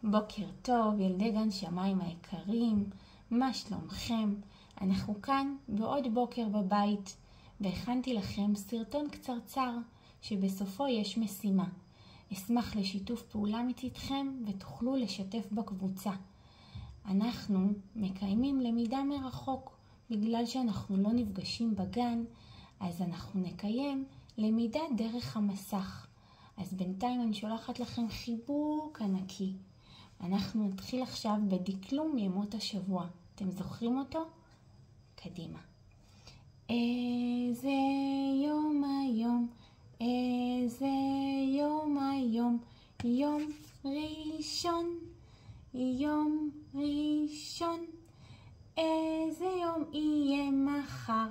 בוקר טוב, ילדי גן שמיים היקרים, מה שלומכם? אנחנו כאן בעוד בוקר בבית, והכנתי לכם סרטון קצרצר שבסופו יש משימה. אשמח לשיתוף פעולה מצדכם ותוכלו לשתף בקבוצה. אנחנו מקיימים למידה מרחוק, בגלל שאנחנו לא נפגשים בגן, אז אנחנו נקיים למידה דרך המסך. אז בינתיים אני שולחת לכם חיבוק ענקי. אנחנו נתחיל עכשיו בדקלום ימות השבוע. אתם זוכרים אותו? קדימה. איזה יום היום, איזה יום היום, יום ראשון, יום ראשון. איזה יום יהיה מחר,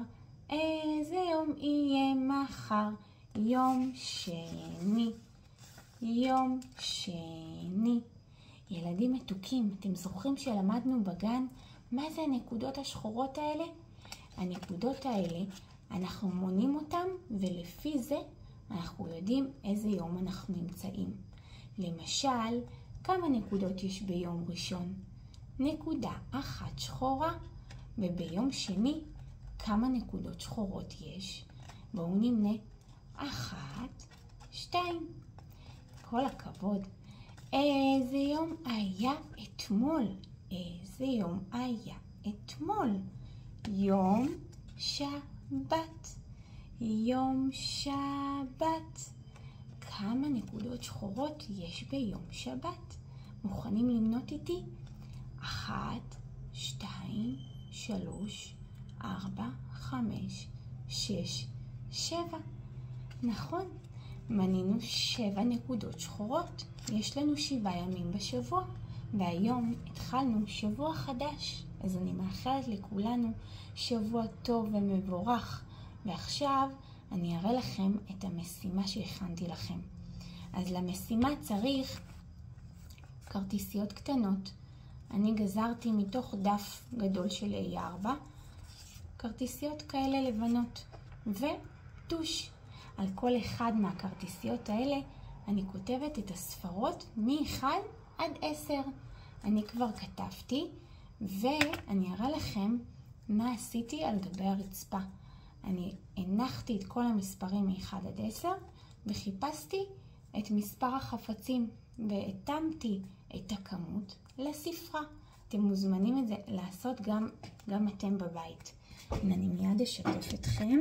איזה יום יהיה מחר, יום שני, יום שני. ילדים מתוקים, אתם זוכרים שלמדנו בגן מה זה הנקודות השחורות האלה? הנקודות האלה, אנחנו מונים אותם ולפי זה אנחנו יודעים איזה יום אנחנו נמצאים. למשל, כמה נקודות יש ביום ראשון? נקודה אחת שחורה. וביום שני, כמה נקודות שחורות יש? בואו נמנה. 1, 2. כל הכבוד. איזה יום היה אתמול? איזה יום היה אתמול? יום שבת. יום שבת. כמה נקודות שחורות יש ביום שבת? מוכנים למנות איתי? 1, 2, 3, 4, 5, 6, 7. נכון, מנינו 7 נקודות שחורות. יש לנו 7 ימים בשבוע, והיום התחלנו שבוע חדש. אז אני מאחלת לכולנו שבוע טוב ומבורך. ועכשיו אני אראה לכם את המשימה שהכנתי לכם. אז למשימה צריך כרטיסיות קטנות. אני גזרתי מתוך דף גדול של A4, כרטיסיות כאלה לבנות, וטוש. על כל אחד מהכרטיסיות האלה אני כותבת את הספרות מ-1 עד 10. אני כבר כתבתי, ואני אראה לכם מה עשיתי על גבי הרצפה. אני הנחתי את כל המספרים מ-1 עד 10, וחיפשתי את מספר החפצים, והתאמתי את הכמות לספרה. אתם מוזמנים את זה לעשות גם אתם בבית. אני מיד אשתף אתכם.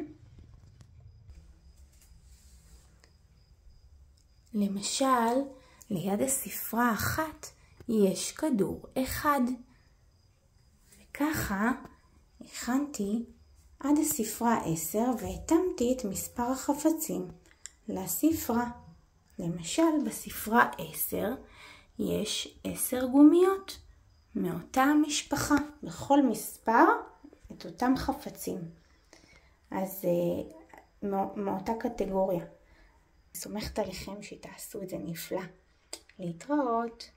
למשל, ליד הספרה 1 יש כדור 1. וככה הכנתי עד הספרה 10 והתאמתי את מספר החפצים לספרה. למשל, בספרה 10 יש 10 גומיות מאותה המשפחה, בכל מספר את אותם חפצים. אז מאותה קטגוריה. אני סומכת עליכם שתעשו את זה נפלא. להתראות.